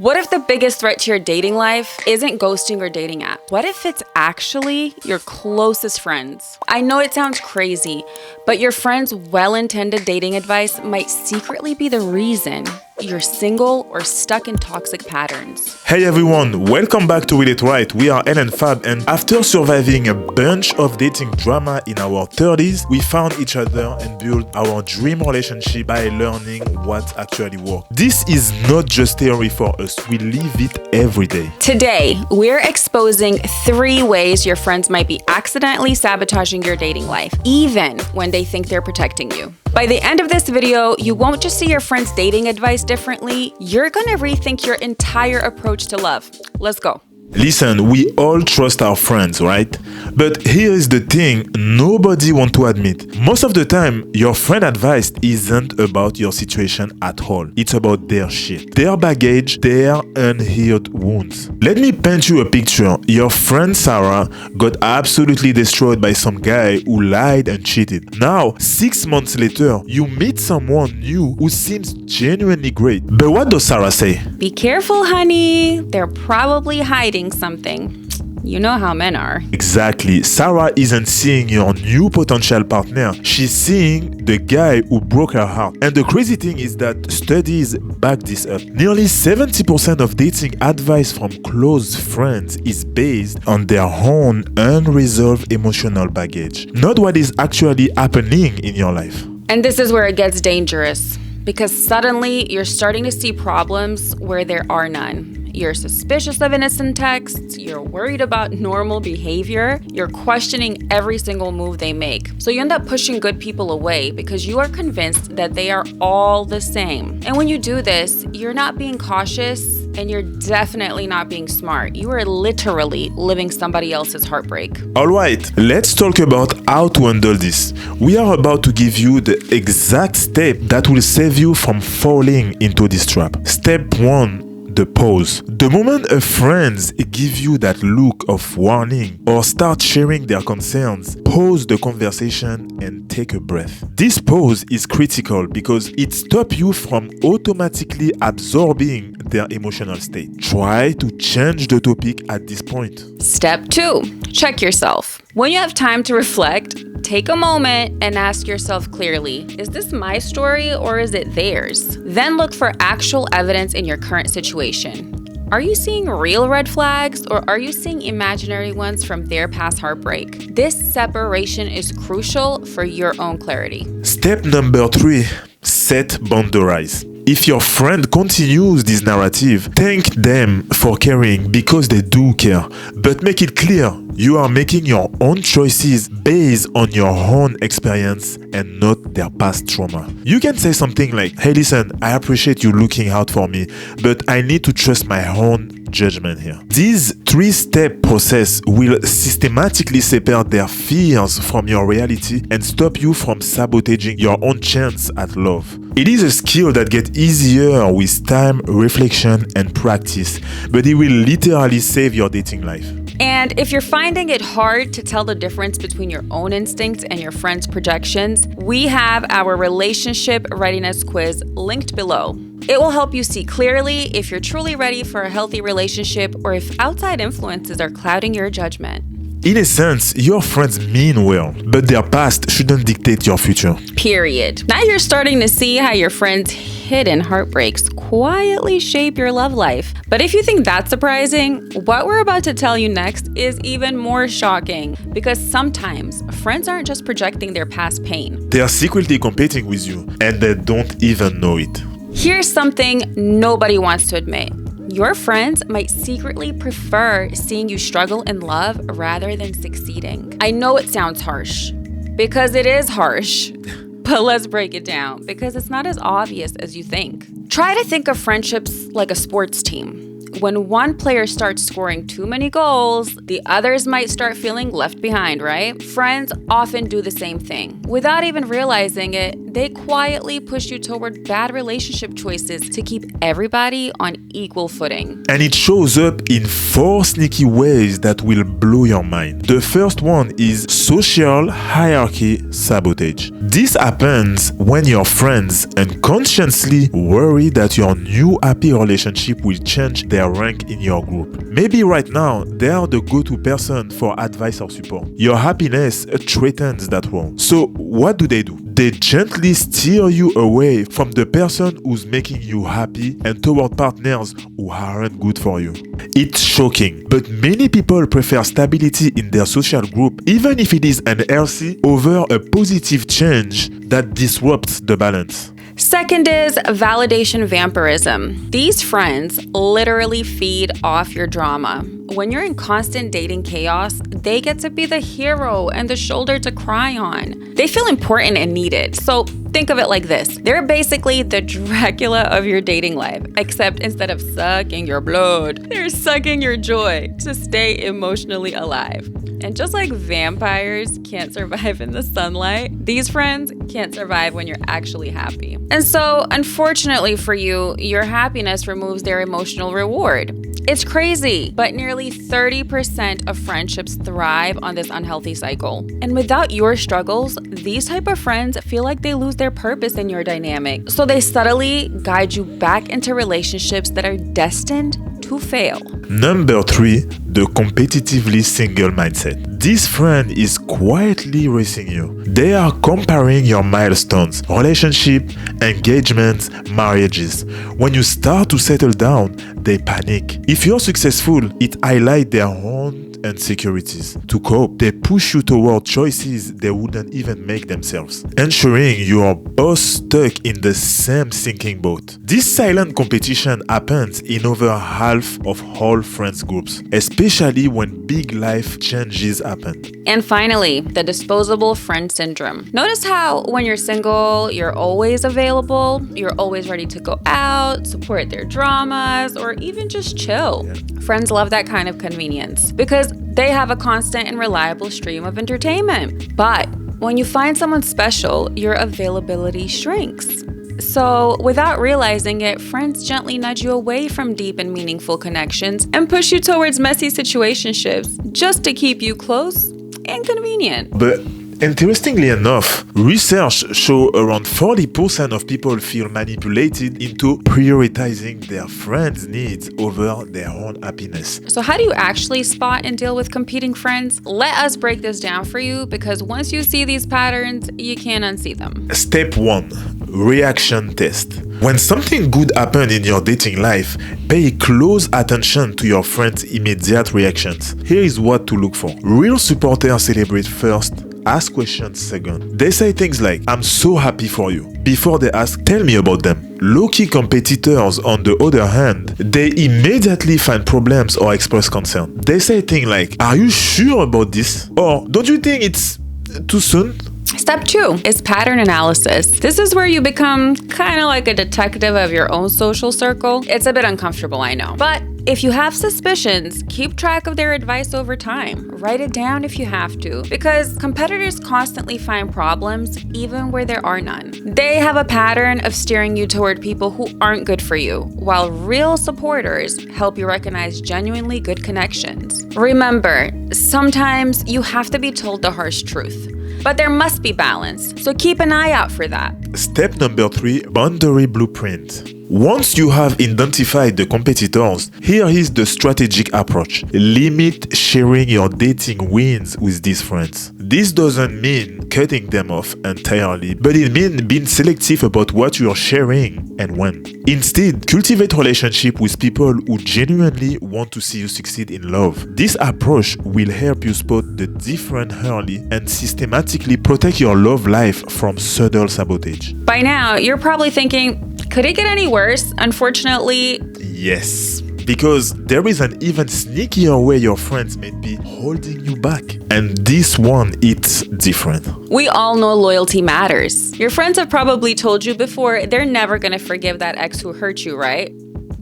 What if the biggest threat to your dating life isn't ghosting or dating apps? What if it's actually your closest friends? I know it sounds crazy, but your friend's well-intended dating advice might secretly be the reason you're single or stuck in toxic patterns. Hey everyone, welcome back to Will It Right. We are Ellen Fab, and after surviving a bunch of dating drama in our 30s, we found each other and built our dream relationship by learning what actually works. This is not just theory for us, we live it every day. Today, we're exposing 3 ways your friends might be accidentally sabotaging your dating life, even when they think they're protecting you. By the end of this video, you won't just see your friends' dating advice differently, you're gonna rethink your entire approach to love. Let's go. Listen, we all trust our friends, right? But here is the thing nobody wants to admit. Most of the time, your friend advice isn't about your situation at all. It's about their shit, their baggage, their unhealed wounds. Let me paint you a picture. Your friend Sarah got absolutely destroyed by some guy who lied and cheated. Now, 6 months later, you meet someone new who seems genuinely great. But what does Sarah say? Be careful, honey. They're probably hiding something. You know how men are. Exactly. Sarah isn't seeing your new potential partner. She's seeing the guy who broke her heart. And the crazy thing is that studies back this up. Nearly 70% of dating advice from close friends is based on their own unresolved emotional baggage, not what is actually happening in your life. And this is where it gets dangerous, because suddenly you're starting to see problems where there are none. You're suspicious of innocent texts, you're worried about normal behavior, you're questioning every single move they make. So you end up pushing good people away because you are convinced that they are all the same. And when you do this, you're not being cautious and you're definitely not being smart. You are literally living somebody else's heartbreak. Alright, let's talk about how to handle this. We are about to give you the exact step that will save you from falling into this trap. Step 1. The pause. The moment a friend gives you that look of warning or start sharing their concerns, pause the conversation and take a breath. This pause is critical because it stops you from automatically absorbing their emotional state. Try to change the topic at this point. Step 2. Check yourself. When you have time to reflect, take a moment and ask yourself clearly, is this my story or is it theirs? Then look for actual evidence in your current situation. Are you seeing real red flags or are you seeing imaginary ones from their past heartbreak? This separation is crucial for your own clarity. Step number 3, set boundaries. If your friend continues this narrative, thank them for caring because they do care. But make it clear, you are making your own choices based on your own experience and not their past trauma. You can say something like, hey listen, I appreciate you looking out for me, but I need to trust my own judgment here. This 3-step process will systematically separate their fears from your reality and stop you from sabotaging your own chance at love. It is a skill that gets easier with time, reflection, and practice, but it will literally save your dating life. And if you're finding it hard to tell the difference between your own instincts and your friend's projections, we have our relationship readiness quiz linked below. It will help you see clearly if you're truly ready for a healthy relationship or if outside influences are clouding your judgment. In a sense, your friends mean well, but their past shouldn't dictate your future. Period. Now you're starting to see how your friends' hidden heartbreaks quietly shape your love life. But if you think that's surprising, what we're about to tell you next is even more shocking, because sometimes friends aren't just projecting their past pain. They are secretly competing with you, and they don't even know it. Here's something nobody wants to admit. Your friends might secretly prefer seeing you struggle in love rather than succeeding. I know it sounds harsh, because it is harsh, but let's break it down, because it's not as obvious as you think. Try to think of friendships like a sports team. when one player starts scoring too many goals, the others might start feeling left behind, right? Friends often do the same thing. Without even realizing it, they quietly push you toward bad relationship choices to keep everybody on equal footing. And it shows up in 4 sneaky ways that will blow your mind. The first one is social hierarchy sabotage. This happens when your friends unconsciously worry that your new happy relationship will change their rank in your group. Maybe right now they are the go-to person for advice or support. Your happiness threatens that role. So what do? They gently steer you away from the person who's making you happy and toward partners who aren't good for you. It's shocking, but many people prefer stability in their social group, even if it is unhealthy, over a positive change that disrupts the balance. Second is validation vampirism. These friends literally feed off your drama. When you're in constant dating chaos, they get to be the hero and the shoulder to cry on. They feel important and needed. So think of it like this. They're basically the Dracula of your dating life, except instead of sucking your blood, they're sucking your joy to stay emotionally alive. And just like vampires can't survive in the sunlight, these friends can't survive when you're actually happy. And so, unfortunately for you, your happiness removes their emotional reward. It's crazy, but nearly 30% of friendships thrive on this unhealthy cycle. And without your struggles, these type of friends feel like they lose their purpose in your dynamic. So they subtly guide you back into relationships that are destined to fail. Number 3, the competitively single mindset. This friend is quietly racing you. They are comparing your milestones, relationship, engagements, marriages. When you start to settle down, they panic. If you're successful, it highlights their own insecurities. To cope, they push you toward choices they wouldn't even make themselves, ensuring you are both stuck in the same sinking boat. This silent competition happens in over half of all friends groups, especially when big life changes happen. And finally, the disposable friend syndrome. Notice how when you're single, you're always available, you're always ready to go out, support their dramas, or even just chill. Yeah. Friends love that kind of convenience because they have a constant and reliable stream of entertainment. But when you find someone special, your availability shrinks. So, without realizing it, friends gently nudge you away from deep and meaningful connections and push you towards messy situationships just to keep you close and convenient. But interestingly enough, research shows around 40% of people feel manipulated into prioritizing their friends' needs over their own happiness. So how do you actually spot and deal with competing friends? Let us break this down for you, because once you see these patterns, you can't unsee them. Step 1. Reaction test. When something good happens in your dating life, pay close attention to your friends' immediate reactions. Here is what to look for. Real supporters celebrate first, ask questions second. They say things like, "I'm so happy for you," before they ask, "Tell me about them." Low-key competitors, on the other hand, they immediately find problems or express concern. They say things like, "Are you sure about this?" Or, "Don't you think it's too soon?" Step 2 is pattern analysis. This is where you become kind of like a detective of your own social circle. It's a bit uncomfortable, I know. But if you have suspicions, keep track of their advice over time. Write it down if you have to, because competitors constantly find problems even where there are none. They have a pattern of steering you toward people who aren't good for you, while real supporters help you recognize genuinely good connections. Remember, sometimes you have to be told the harsh truth, but there must be balance, so keep an eye out for that. Step number 3, boundary blueprint. Once you have identified the competitors, here is the strategic approach. Limit sharing your dating wins with these friends. This doesn't mean cutting them off entirely, but it means being selective about what you're sharing and when. Instead, cultivate relationships with people who genuinely want to see you succeed in love. This approach will help you spot the difference early and systematically protect your love life from subtle sabotage. By now, you're probably thinking, could it get any worse? Unfortunately, yes. Because there is an even sneakier way your friends may be holding you back. And this one, it's different. We all know loyalty matters. Your friends have probably told you before they're never gonna forgive that ex who hurt you, right?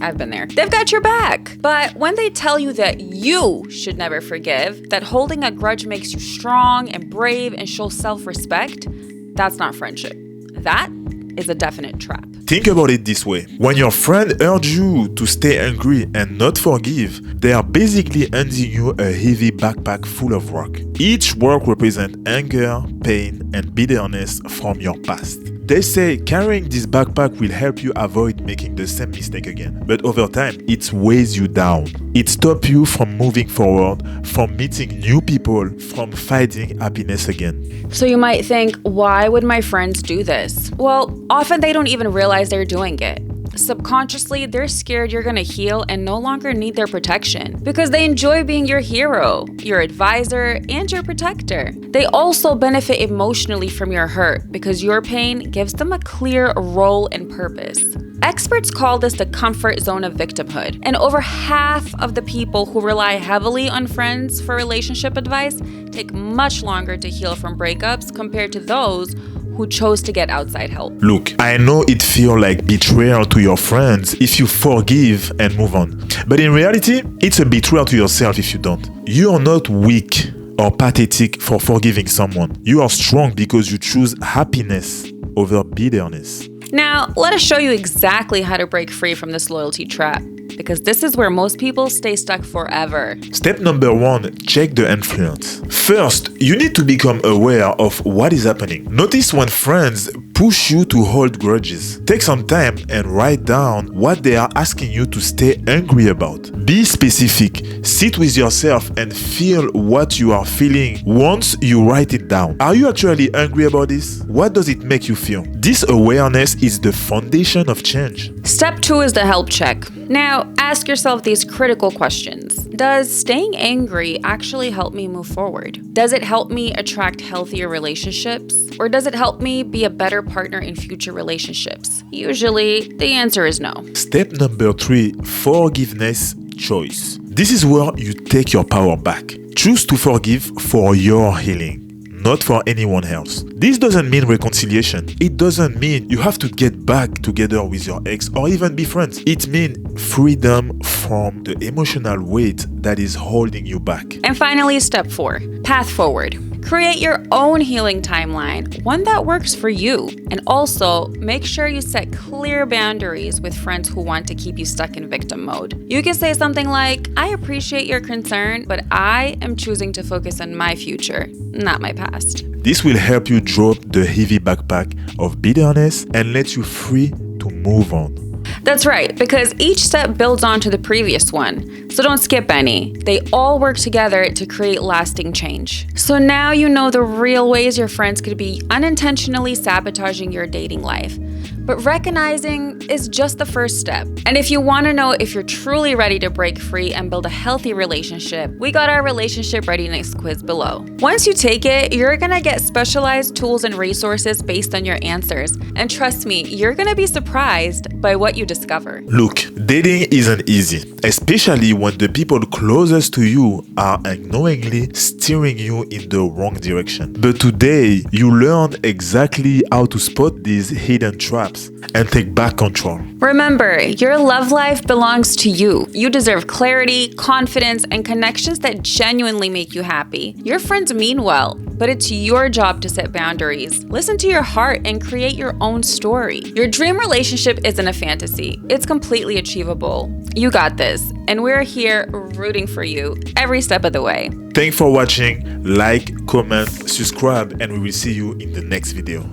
I've been there. They've got your back. But when they tell you that you should never forgive, that holding a grudge makes you strong and brave and shows self-respect, that's not friendship. That is a definite trap. Think about it this way. When your friend urges you to stay angry and not forgive, they are basically handing you a heavy backpack full of rock. Each rock represents anger, pain, and bitterness from your past. They say carrying this backpack will help you avoid making the same mistake again. But over time, it weighs you down. It stops you from moving forward, from meeting new people, from finding happiness again. So you might think, why would my friends do this? Well, often they don't even realize they're doing it. Subconsciously, they're scared you're gonna heal and no longer need their protection because they enjoy being your hero, your advisor, and your protector. They also benefit emotionally from your hurt because your pain gives them a clear role and purpose. Experts call this the comfort zone of victimhood, and over half of the people who rely heavily on friends for relationship advice take much longer to heal from breakups compared to those who chose to get outside help. Look, I know it feels like betrayal to your friends if you forgive and move on. But in reality, it's a betrayal to yourself if you don't. You are not weak or pathetic for forgiving someone. You are strong because you choose happiness over bitterness. Now, let us show you exactly how to break free from this loyalty trap, because this is where most people stay stuck forever. Step number 1, check the influence. First, you need to become aware of what is happening. Notice when friends push you to hold grudges. Take some time and write down what they are asking you to stay angry about. Be specific. Sit with yourself and feel what you are feeling once you write it down. Are you actually angry about this? What does it make you feel? This awareness is the foundation of change. Step 2 is the help check. Now, ask yourself these critical questions. Does staying angry actually help me move forward? Does it help me attract healthier relationships? Or does it help me be a better partner in future relationships? Usually, the answer is no. Step number 3, forgiveness choice. This is where you take your power back. Choose to forgive for your healing, not for anyone else. This doesn't mean reconciliation. It doesn't mean you have to get back together with your ex or even be friends. It means freedom from the emotional weight that is holding you back. And finally, step 4, path forward. Create your own healing timeline, one that works for you. And also, make sure you set clear boundaries with friends who want to keep you stuck in victim mode. You can say something like, I appreciate your concern, but I am choosing to focus on my future, not my past. This will help you drop the heavy backpack of bitterness and let you free to move on. That's right, because each step builds onto the previous one. So don't skip any. They all work together to create lasting change. So now you know the real ways your friends could be unintentionally sabotaging your dating life. But recognizing is just the first step. And if you want to know if you're truly ready to break free and build a healthy relationship, we got our relationship readiness quiz below. Once you take it, you're going to get specialized tools and resources based on your answers. And trust me, you're going to be surprised by what you discover. Look, dating isn't easy, especially when the people closest to you are unknowingly steering you in the wrong direction. But today, you learned exactly how to spot these hidden traps and take back control. Remember, your love life belongs to you. You deserve clarity, confidence, and connections that genuinely make you happy. Your friends mean well, but it's your job to set boundaries. Listen to your heart and create your own story. Your dream relationship isn't a fantasy. It's completely achievable. You got this, and we're here rooting for you every step of the way. Thanks for watching. Like, comment, subscribe, and we will see you in the next video.